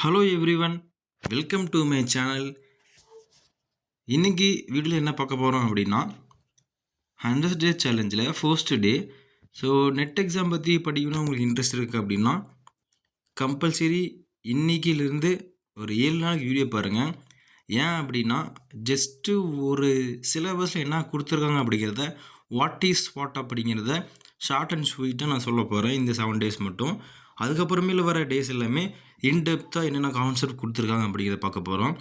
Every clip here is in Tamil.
Hello everyone, welcome to my channel. இன்னைக்கு வீடியோவில் என்ன பார்க்க போகிறோம் அப்படின்னா 100 டே சேலஞ்சில் first day. So NET exam பற்றி படிக்கணும் உங்களுக்கு இன்ட்ரெஸ்ட் இருக்குது அப்படின்னா கம்பல்சரி இன்னைக்கிலிருந்து ஒரு 7 நாளைக்கு வீடியோ பாருங்கள். ஏன் அப்படின்னா ஜஸ்ட்டு ஒரு சிலபஸில் என்ன கொடுத்துருக்காங்க அப்படிங்கிறத வாட் அப்படிங்கிறத ஷார்ட் அண்ட் ஸ்வீட்டாக நான் சொல்ல போகிறேன் இந்த 7 டேஸ் மட்டும். அதுக்கப்புறமேல வர டேஸ் எல்லாமே இன்டெப்த்தாக என்னென்ன கான்செப்ட் கொடுத்துருக்காங்க அப்படிங்கிறத பார்க்க போகிறோம்.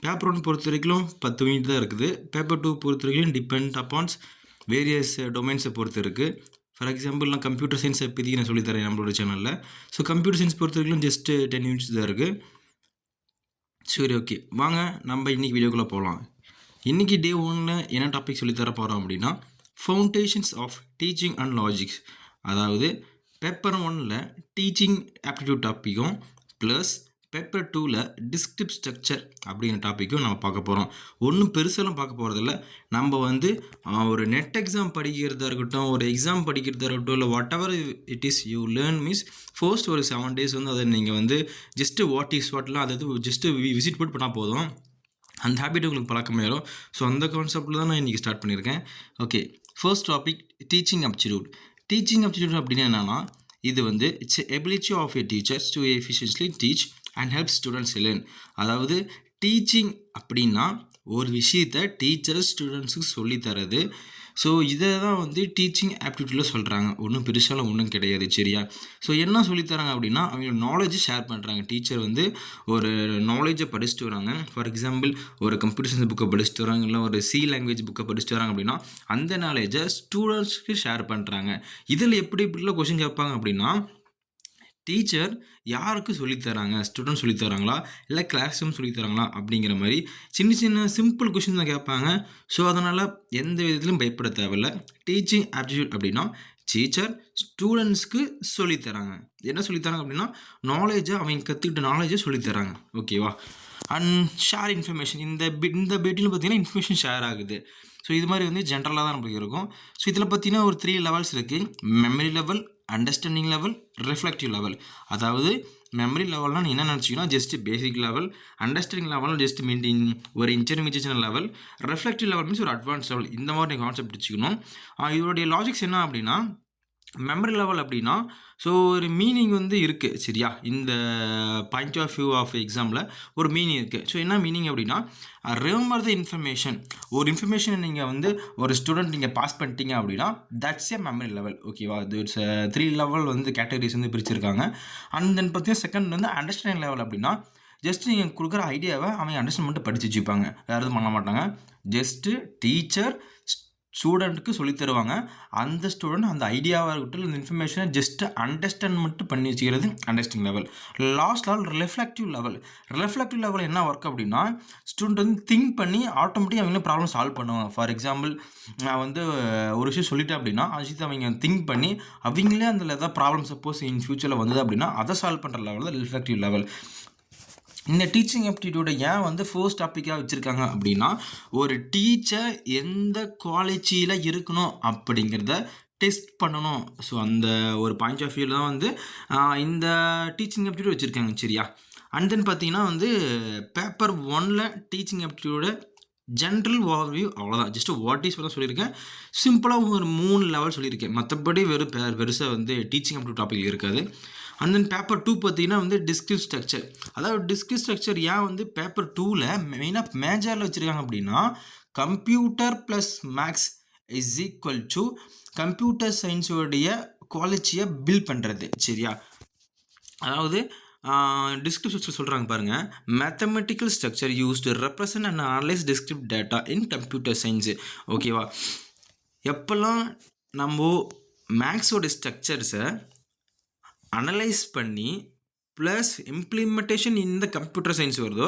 பேப்பர் 1 பொறுத்த வரைக்கும் 10 யூனிட் தான் இருக்குது. பேப்பர் 2 பொறுத்த வரைக்கும் டிபெண்ட் அப்பான்ஸ் வேரியஸ் டொமைன்ஸை பொறுத்து இருக்குது. ஃபார் எக்ஸாம்பிள் நான் கம்ப்யூட்டர் சயின்ஸ் இப்போதைக்கு நான் சொல்லித்தரேன் நம்மளோட சேனலில். ஸோ கம்ப்யூட்டர் சயின்ஸ் பொறுத்த வரைக்கும் ஜஸ்ட்டு 10 யூனிட்ஸ் தான் இருக்குது. சரி, ஓகே, வாங்க நம்ம இன்றைக்கி வீடியோக்குள்ளே போகலாம். இன்றைக்கி டே 1 என்ன டாபிக் சொல்லித்தர போகிறோம் அப்படின்னா foundations of teaching and logics. அதாவது பேப்பர் 1 டீச்சிங் ஆப்டிடியூட் டாப்பிக்கும் ப்ளஸ் பேப்பர் 2 டிஸ்கிரிப்ட் ஸ்ட்ரக்சர் அப்படிங்கிற டாப்பிக்கும் நம்ம பார்க்க போகிறோம். ஒன்றும் பெருசெல்லாம் பார்க்க போகிறதில்ல. நம்ம ஒரு நெட் எக்ஸாம் படிக்கிறதா இருக்கட்டும், ஒரு எக்ஸாம் படிக்கிறதா இருக்கட்டும், இல்லை what ever it is you learn means first ஒரு 7 டேஸ் அதை நீங்கள் ஜஸ்ட்டு வாட்லாம் அதாவது ஜஸ்ட்டு விசிட் போட்டு பண்ணால் போதும். அந்த ஹேபிட் உங்களுக்கு பழக்கமாயிடும். ஸோ அந்த கான்செப்டில் தான் நான் இன்றைக்கி ஸ்டார்ட் பண்ணியிருக்கேன். Okay, first topic teaching aptitude. Teaching aptitude அப்படின்னா என்னென்னா இது it's ability of a teachers to efficiently teach and help students learn. அதாவது டீச்சிங் அப்படின்னா ஒரு விஷயத்தை டீச்சர்ஸ் ஸ்டூடெண்ட்ஸுக்கு சொல்லித்தரது. ஸோ இதை தான் டீச்சிங் ஆப்டிடியூட்டில் சொல்கிறாங்க. ஒன்றும் பெருசாலாம் ஒன்றும் கிடையாது, சரியா? ஸோ என்ன சொல்லித்தராங்க அப்படின்னா அவங்க நாலேஜை ஷேர் பண்ணுறாங்க. டீச்சர் ஒரு நாலேஜை படிச்சுட்டு வராங்க. ஃபார் எக்ஸாம்பிள் ஒரு கம்ப்யூட்டர் சயின்ஸ் புக்கை படிச்சுட்டு வராங்க, இல்லை ஒரு சி லாங்குவேஜ் புக்கை படிச்சுட்டு வராங்க அப்படின்னா அந்த நாலேஜை ஸ்டூடெண்ட்ஸ்க்கு ஷேர் பண்ணுறாங்க. இதில் எப்படிலாம் கொஸ்டின் கேட்பாங்க அப்படின்னா டீச்சர் யாருக்கு சொல்லித்தராங்க, ஸ்டூடெண்ட் சொல்லித்தராங்களா இல்லை கிளாஸ் ரூம் சொல்லித்தராங்களா அப்படிங்கிற மாதிரி சின்ன சிம்பிள் கொஷின் தான் கேட்பாங்க. ஸோ அதனால் எந்த விதத்துலையும் பயப்பட தேவையில்லை. டீச்சிங் ஆப்டிடியூட் அப்படின்னா டீச்சர் ஸ்டூடெண்ட்ஸ்க்கு சொல்லித்தராங்க. என்ன சொல்லித்தராங்க அப்படின்னா நாலேஜை அவங்க கற்றுக்கிட்ட நாலேஜை சொல்லித்தராங்க. ஓகேவா? And share information. இந்த பேட்டியில் பார்த்தீங்கன்னா இன்ஃபர்மேஷன் ஷேர் ஆகுது. ஸோ இது மாதிரி ஜென்ரலாக தான் நம்மளுக்கு இருக்கும். ஸோ இதில் பார்த்தீங்கன்னா ஒரு 3 லெவல்ஸ் இருக்குது. Memory level, understanding level, reflective level. அதாவது மெமரி லெவல்னால் நீ என்ன நினச்சிக்கணும், just basic level. Understanding level just mean ஒரு intermediate level. Reflective level means ஒரு அட்வான்ஸ் லெவல். இந்த மாதிரி நீங்கள் கான்செப்ட் வச்சுக்கணும். இதோடைய லாஜிக்ஸ் என்ன அப்படின்னா மெமரி லெவல் அப்படின்னா ஸோ ஒரு மீனிங் இருக்குது, சரியா? இந்த பாயிண்ட் ஆஃப் வியூ ஆஃப் எக்ஸாமில் ஒரு மீனிங் இருக்குது. ஸோ என்ன மீனிங் அப்படின்னா ரிமெம்பர் த இன்ஃபர்மேஷன். ஒரு இன்ஃபர்மேஷனை நீங்கள் ஒரு ஸ்டூடெண்ட் நீங்கள் பாஸ் பண்ணிட்டீங்க அப்படின்னா தட்ஸ் எ மெமரி லெவல். ஓகேவா? அது இட்ஸ் 3 லெவல் கேட்டகரிஸ் பிரிச்சிருக்காங்க. அண்ட் தென் பார்த்தீங்கன்னா செகண்ட் அண்டர்ஸ்டாண்டிங் லெவல் அப்படின்னா ஜஸ்ட் நீங்கள் கொடுக்குற ஐடியாவை அவங்க அண்டர்ஸ்டாண்ட் பண்ணிட்டு படித்து வச்சுப்பாங்க, வேறு எதுவும் பண்ண மாட்டாங்க. ஜஸ்ட்டு டீச்சர் ஸ்டூடெண்ட்டுக்கு சொல்லித் தருவாங்க. அந்த ஸ்டூடெண்ட் அந்த ஐடியாவாக இருக்கட்டும், இந்த இன்ஃபர்மேஷனை ஜஸ்ட்டு அண்டர்ஸ்டாண்ட் மட்டும் பண்ணி வச்சுக்கிறது understanding level. Last level reflective level. Reflective level என்ன ஒர்க் அப்படின்னா ஸ்டூடெண்ட் திங்க் பண்ணி ஆட்டோமேட்டிக்காக அவங்களே ப்ராப்ளம் சால்வ் பண்ணுவாங்க. ஃபார் எக்ஸாம்பிள் நான் ஒரு விஷயம் சொல்லிட்டேன் அப்படின்னா அது விஷயத்தை அவங்க திங்க் பண்ணி அவங்களே அதில் ஏதாவது ப்ராப்ளம் சப்போஸ் இன் ஃபியூச்சரில் வந்தது அப்படின்னா அதை சால்வ் பண்ணுற லெவல் தான் ரிஃப்ளெக்டிவ் லெவல். இந்த டீச்சிங் ஆப்டிடியூடை ஏன் ஃபர்ஸ்ட் டாப்பிக்காக வச்சுருக்காங்க அப்படின்னா ஒரு டீச்சர் எந்த குவாலிட்டியில் இருக்கணும் அப்படிங்கிறத டெஸ்ட் பண்ணணும். ஸோ அந்த ஒரு பாயிண்ட் ஆஃப் வியூவில் தான் இந்த டீச்சிங் ஆப்டிடியூட் வச்சுருக்காங்க, சரியா? அண்ட் தென் பார்த்தீங்கன்னா பேப்பர் 1 டீச்சிங் ஆப்டிடியூட ஜென்ரல் ஓவர்வியூ அவ்வளோதான். ஜஸ்ட் வாட் இஸ் தான் சொல்லியிருக்கேன். சிம்பிளாக ஒரு 3 லெவல் சொல்லியிருக்கேன். மற்றபடி பெருசாக டீச்சிங் ஆப்டிடியூட் டாபிக் இருக்காது. அண்ட் தென் பேப்பர் 2 பார்த்தீங்கன்னா டிஸ்கிரிப்ட் ஸ்ட்ரக்சர். அதாவது டிஸ்கிரிப்ட் ஸ்ட்ரக்சர் ஏன் பேப்பர் 2 மெயினாக மேஜரில் வச்சுருக்காங்க அப்படின்னா computer plus maths is equal to computer சயின்ஸோடைய குவாலிட்டியை பில்ட் பண்ணுறது, சரியா? அதாவது டிஸ்கிரிப்ட் ஸ்ட்ரக்சர் சொல்கிறாங்க பாருங்கள். Mathematical structure use to represent and analyse discrete data in computer science. ஓகேவா? எப்போல்லாம் நம்ம மேக்ஸோட ஸ்ட்ரக்சர்ஸை அனலைஸ் பண்ணி ப்ளஸ் இம்ப்ளிமெண்டேஷன் இந்த கம்ப்யூட்டர் சயின்ஸ் வருதோ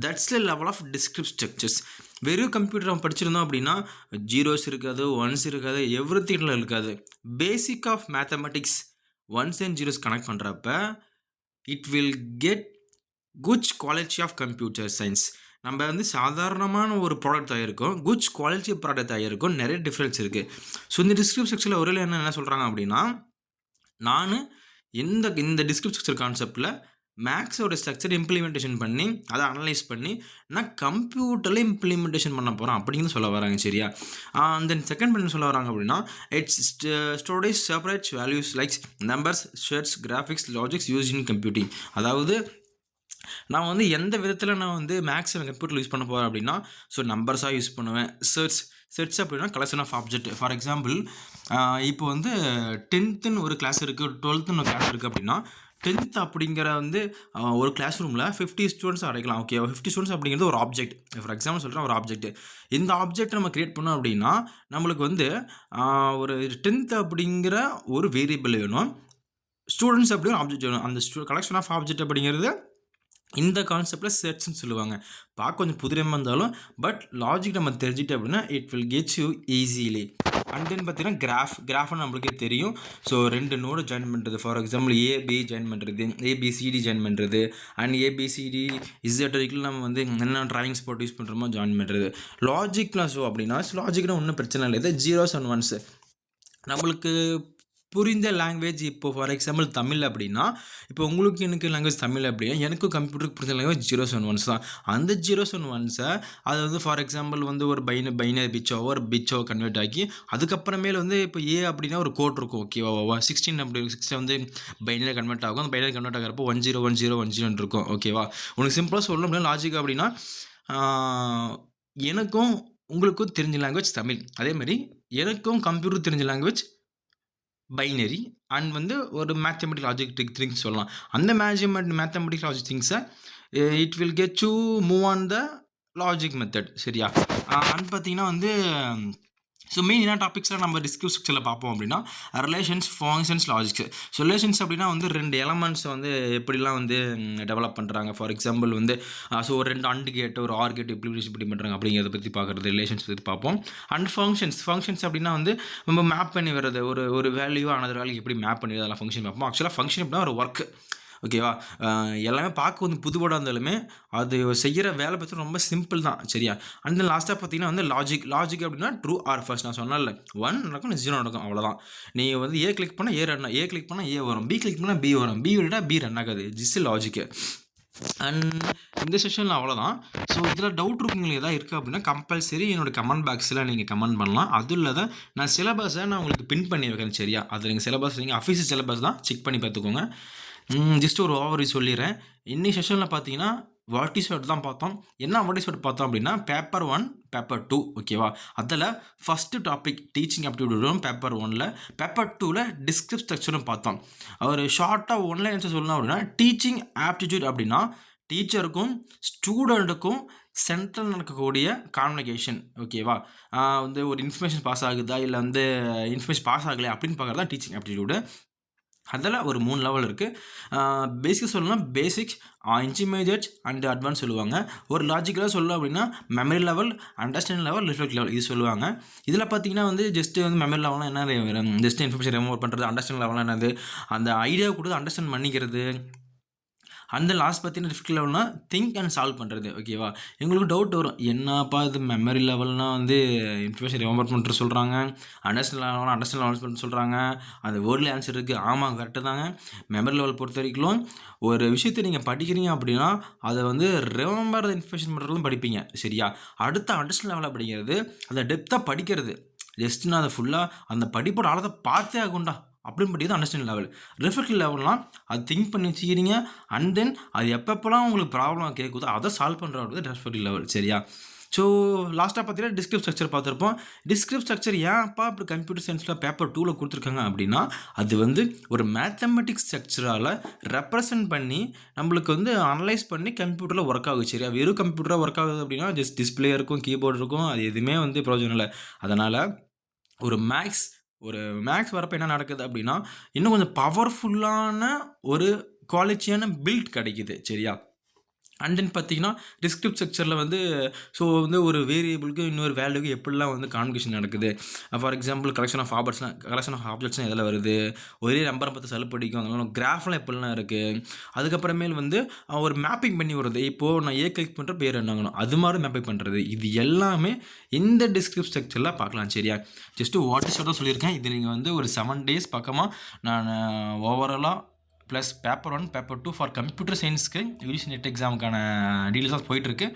that's the level of discrete structures. வெறும் கம்ப்யூட்டர் நம்ம படிச்சிருந்தோம் அப்படின்னா ஜீரோஸ் இருக்காது, ஒன்ஸ் இருக்காது, எவ்ரிதிங்கில் இருக்காது. Basic of mathematics ones and zeros connect பண்ணுறப்ப it will get good quality of computer science. நம்ம சாதாரணமான ஒரு ப்ராடக்ட் தயாரிக்கும், குட் குவாலிட்டி ப்ராடக்ட் தயாரிக்கும், நிறைய டிஃப்ரென்ஸ் இருக்குது. ஸோ இந்த டிஸ்கிரிப்ட் ஸ்ட்ரக்சரில் ஒரு என்ன சொல்கிறாங்க அப்படின்னா இந்த டிஸ்கிரிப்ட் ஸ்ட்ரக்சர் கான்செப்டில் மேக்ஸோட ஸ்ட்ரக்சர் இம்ப்ளிமெண்டேஷன் பண்ணி அதை அனலைஸ் பண்ணி நான் கம்ப்யூட்டரில் இம்ப்ளிமெண்டேஷன் பண்ண போகிறேன் அப்படின்னு சொல்ல வராங்க. சரியா? தென் செகண்ட் பண்ண சொல்ல வராங்க அப்படின்னா it's storage separate values likes numbers shares graphics logics use in computing. அதாவது நான் வந்து எந்த விதத்தில் நான் வந்து மேக்ஸ் கம்ப்யூட்டர் யூஸ் பண்ண போகிறேன் அப்படின்னா, ஸோ நம்பர்ஸாக யூஸ் பண்ணுவேன். செர்ச் அப்படின்னா collection of object. For example இப்போ வந்து 10th ஒரு கிளாஸ் இருக்குது, 12th ஒரு கிளாஸ் இருக்குது அப்படின்னா 10th அப்படிங்கிற வந்து ஒரு கிளாஸ் ரூமில் 50 ஸ்டூடெண்ட்ஸ் அடைக்கலாம். ஓகே, 50 ஸ்டூடெண்ட்ஸ் அப்படிங்கிறது ஒரு ஆப்ஜெக்ட். ஃபார் எக்ஸாம்பிள் சொல்கிறேன், ஒரு ஆப்ஜெக்ட். இந்த ஆப்ஜெக்ட் நம்ம கிரியேட் பண்ணோம் அப்படின்னா நம்மளுக்கு வந்து ஒரு 10th அப்படிங்கிற ஒரு வேரியபிள் வேணும், ஸ்டூடெண்ட்ஸ் அப்படிங்கிற ஆப்ஜெக்ட் வேணும். அந்த கலெக்ஷன் ஆஃப் ஆப்ஜெக்ட் அப்படிங்கிறது இந்த கான்செப்டில் செர்ச்னு சொல்லுவாங்க. பார்க்க கொஞ்சம் புதிரமாக இருந்தாலும் பட் லாஜிக் நம்ம தெரிஞ்சுட்டு அப்படின்னா it will gets you easily. And then பார்த்தீங்கன்னா கிராஃப்னு நம்மளுக்கே தெரியும். ஸோ 2 நோடு ஜாயின் பண்ணுறது. ஃபார் எக்ஸாம்பிள் ஏபி ஜாயின் பண்ணுறது, ஏபிசிடி ஜாயின் பண்ணுறது, அண்ட் ஏபிசிடி இசட் வரைக்கும் நம்ம வந்து என்ன ட்ராயிங்ஸ் போட்டு யூஸ் பண்ணுறோமோ ஜாயின் பண்ணுறது. லாஜிக்லாம் ஸோ அப்படின்னா லாஜிக்னால் ஒன்றும் பிரச்சனை இல்லை. இது 0s and 1s நம்மளுக்கு புரிந்த லாங்குவேஜ். இப்போ ஃபார் எக்ஸாம்பிள் தமிழ் அப்படின்னா, இப்போ உங்களுக்கு எனக்கு லாங்குவேஜ் தமிழ் அப்படின்னா எனக்கும் கம்ப்யூட்டருக்கு புரிஞ்ச லாங்குவேஜ் 0s and 1s தான். அந்த 0s and 1s அது வந்து ஃபார் எக்ஸாம்பிள் வந்து ஒரு பைனரி பிட்சாவோ ஒரு பிட்சோ கன்வெர்ட் ஆக்கி அதுக்கப்புறமேல வந்து இப்போ ஏ அப்படின்னா ஒரு கோட் இருக்கும். ஓகேவா? 16 அப்படி 6 வந்து பைனரி கன்வெர்ட் ஆகும். அந்த பைனரி கன்வெர்ட் ஆகிறப்போ 101010 இருக்கும். ஓகேவா? உனக்கு சிம்பிளாக சொல்லணும் அப்படின்னா லாஜிக் அப்படின்னா எனக்கும் உங்களுக்கும் தெரிஞ்ச லாங்குவேஜ் தமிழ், அதேமாதிரி எனக்கும் கம்ப்யூட்டர் தெரிஞ்ச லாங்குவேஜ் பைனரி, அண்ட் வந்து ஒரு மேத்தமெட்டிக் லாஜிக் திங்ஸ் சொல்லலாம். அந்த மேத்தமெட்டிக் லாஜிக் திங்ஸை it will get to move on the logic method. சரியா? அண்ட் பார்த்தீங்கன்னா வந்து ஸோ மெயின் என்ன டாபிக்ஸ்லாம் நம்ம டிஸ்கிரிப்டிவ் ஸ்ட்ரக்சரில் பார்ப்போம் அப்படின்னா relations, functions, logics. So relations அப்படின்னா வந்து 2 எலமெண்ட்ஸ் வந்து எப்படிலாம் வந்து டெவலப் பண்ணுறாங்க. ஃபார் எக்ஸாம்பிள் வந்து ஸோ ஒரு 2 அண்ட் கேட் ஒரு ஆர் கேட் எப்படி பண்ணுறாங்க அப்படிங்கிறத பற்றி பார்க்குறது, ரிலேஷன்ஸ் பற்றி பார்ப்போம். அண்ட் ஃபங்க்ஷன்ஸ் அப்படின்னா வந்து நம்ம மேப் பண்ணி வர்றது, ஒரு வேல்யூ ஆனது வேல்யூ எப்படி மேப் பண்ணி அதெல்லாம் ஃபங்க்ஷன் பார்ப்போம். ஆக்சுவலாக ஃபங்க்ஷன் அப்படின்னா ஒரு ஒர்க். ஓகேவா? எல்லாமே பார்க்க வந்து புதுவோட இருந்தாலுமே அது செய்கிற வேலை பற்றி ரொம்ப சிம்பிள் தான். சரியா? அண்ட் தென் லாஸ்ட்டாக பார்த்தீங்கன்னா வந்து லாஜிக் அப்படின்னா ட்ரூ ஆர் ஃபால்ஸ். நான் சொன்னேன்ல 1 நடக்கும் 0 நடக்கும், அவ்வளோதான். நீ வந்து ஏ கிளிக் பண்ணால் ஏ கிளிக் பண்ணால் ஏ வரும், பி கிளிக் பண்ணால் பி வரும், பி விட பி ரன் ஆகாது. ஜிஸ் லாஜிக்கு. அண்ட் இந்த செஷனில் அவ்வளோதான். ஸோ இதில் டவுட் இருக்குங்களுக்கு எதாவது இருக்குது அப்படின்னா கம்பல்சரி என்னோடய கமெண்ட் பாக்ஸில் நீங்கள் கமெண்ட் பண்ணலாம். அதுவும் இல்லாத நான் சிலபஸை நான் உங்களுக்கு பின் பண்ணி வைக்கிறேன். சரியா? அது நீங்கள் சிலபஸ் நீங்கள் அஃபீஷியல் சிலபஸ் தான், செக் பண்ணி பார்த்துக்கோங்க. ஜஸ்ட் ஒரு ஓவர்வியூ சொல்லிடுறேன். இன்னைக்கு செஷனில் பார்த்தீங்கன்னா வாட் இஸ் வாட் தான் பார்த்தோம். என்ன வாட் இஸ் வாட் பார்த்தோம் அப்படின்னா பேப்பர் 1 பேப்பர் 2. ஓகேவா? அதில் ஃபஸ்ட்டு டாபிக் டீச்சிங் ஆப்டிடியூடும் பேப்பர் 1ல், பேப்பர் 2ல் டிஸ்கிரிப்டிவ் ஸ்ட்ரக்சரும் பார்த்தோம். ஒரு ஷார்ட்டாக ஒன்லைன் ஆன்சர் சொல்லணும் அப்படின்னா டீச்சிங் ஆப்டிடியூட் அப்படின்னா டீச்சருக்கும் ஸ்டூடெண்ட்டுக்கும் சென்ட்ரல் நடக்கக்கூடிய கான்வர்சேஷன். ஓகேவா? வந்து ஒரு இன்ஃபர்மேஷன் பாஸ் ஆகுதா இல்லை வந்து இன்ஃபர்மேஷன் பாஸ் ஆகலை அப்படின்னு பார்க்குறது தான் டீச்சிங் ஆப்டிடியூடு. அதில் ஒரு 3 லெவல் இருக்குது. பேசிக் சொல்லணும்னா பேசிக்ஸ், இன்டர்மீடியேட் அண்ட் அட்வான்ஸ் சொல்லுவாங்க. ஒரு லாஜிக்கலாக சொல்லணும் அப்படின்னா memory level, understanding level, reflect level இது சொல்லுவாங்க. இதில் பார்த்தீங்கன்னா வந்து ஜஸ்ட்டு வந்து மெமரி லெவல்னால் என்ன, ஜஸ்ட் இன்ஃபர்மேஷன் ரிமூவ் பண்ணுறது. அண்டர்ஸ்டாண்ட் லெவலில் என்னது, அந்த ஐடியா கொடுத்து அண்டர்ஸ்டாண்ட் பண்ணிக்கிறது. அந்த லாஸ்ட் பார்த்தீங்கன்னா ரிஃப்ளெக்ட் லெவல்னா திங்க் அண்ட் சால்வ் பண்ணுறது. ஓகேவா? எங்களுக்கு டவுட் வரும், என்னப்பா இது மெமரி லெவல்னால் வந்து இன்ஃபர்மேஷன் ரிமெம்பர் பண்ணுறது சொல்கிறாங்க, அண்டர்ஸ்டாண்ட் லெவல் பண்ண சொல்கிறாங்க, அந்த வேர்டில் ஆன்சர் இருக்குது. ஆமாம், கரெக்டு தாங்க. மெமரி லெவல் பொறுத்த வரைக்கும் ஒரு விஷயத்தை நீங்கள் படிக்கிறீங்க அப்படின்னா அதை வந்து ரிமெம்பர் இன்ஃபர்மேஷன் பண்ணுறதும் படிப்பீங்க. சரியா? அடுத்த அண்டர்ஸ்டாண்ட் லெவல் அப்படிங்கிறது அந்த டெப்த்தாக படிக்கிறது. ஜஸ்ட் நான் அதை ஃபுல்லாக அந்த படிப்போட ஆழத்தை பார்த்தே ஆகும்டா அப்படின்னு பற்றி தான் அண்டர்ஸ்டாண்ட் லெவல். ரிஃப்ளெக்ட் லெவல்லாம் அது திங்க் பண்ணி வச்சுக்கிறீங்க. அண்ட் தென் அது எப்பப்போலாம் உங்களுக்கு ப்ராப்ளம் கேட்குதோ அதை சால்வ் பண்ணுறது ரிஃப்ளெக்ட் லெவல். சரியா? ஸோ லாஸ்ட்டாக பார்த்தீங்கன்னா டிஸ்கிரிப்டிவ் ஸ்ட்ரக்சர் பார்த்துருப்போம். டிஸ்கிரிப்டிவ் ஸ்ட்ரக்சர் ஏன்ப்பா இப்படி கம்ப்யூட்டர் சயின்ஸில் பேப்பர் 2ல் கொடுத்துருக்காங்க அப்படின்னா அது வந்து ஒரு மேத்தமெட்டிக்ஸ் ஸ்ட்ரக்சரால் ரெப்ரசன்ட் பண்ணி நம்மளுக்கு வந்து அனலைஸ் பண்ணி கம்ப்யூட்டரில் ஒர்க் ஆகுது. சரியா? வெறும் கம்ப்யூட்டராக ஒர்க் ஆகுது அப்படின்னா ஜஸ்ட் டிஸ்பிளே இருக்கும், கீபோர்டு இருக்கும், அது எதுவுமே வந்து பிரயோஜனம் இல்லை. அதனால் ஒரு மேக்ஸ் வரப்போ என்ன நடக்குது அப்படின்னா இன்னும் கொஞ்சம் பவர்ஃபுல்லான ஒரு குவாலிட்டியான பில்ட் கிடைக்குது. சரியா? அண்ட் தென் பார்த்தீங்கன்னா டிஸ்கிரிப்டிவ் ஸ்ட்ரக்சரில் வந்து ஸோ வந்து ஒரு வேரியபிளுக்கு இன்னொரு வேல்யூக்கு எப்படிலாம் வந்து கான்வர்சேஷன் நடக்குது. ஃபார் எக்ஸாம்பிள் கலெக்ஷன் ஆஃப் ஆப்ஜெக்ட்ஸ்லாம் எதில் வருது, ஒரே நம்பரை பார்த்து சலுப்படிக்கும், அதனால கிராஃப்லாம் எப்படிலாம் இருக்குது. அதுக்கப்புறமேல் வந்து ஒரு மேப்பிங் பண்ணி வருது. இப்போது நான் கிளிக் பண்ணுற பேர் என்னங்கணும் அது மாதிரி மேப்பிங் பண்ணுறது. இது எல்லாமே இந்த டிஸ்கிரிப்டிவ் ஸ்ட்ரக்சரில் பார்க்கலாம். சரியா? ஜஸ்ட்டு வாட் இஸ் தான் சொல்லியிருக்கேன். இது நீங்கள் வந்து ஒரு 7 days பக்கமாக நான் ஓவராலாக plus paper 1 paper 2 for computer சயின்ஸ்க்கு யூஜிசி நெட் எக்ஸாமுக்கான டீட்டெயில்ஸாக போயிட்டுருக்கு.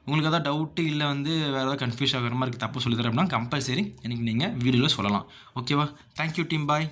உங்களுக்கு எதாவது டவுட்டு இல்லை வந்து வேறு ஏதாவது கன்ஃபியூஸ் ஆகிற மாதிரி தப்பு சொல்லித்தரேன் அப்படின்னா கம்பல்சரி எனக்கு நீங்கள் வீடியோவில் சொல்லலாம். ஓகேவா? தேங்க்யூ டீம், பாய்.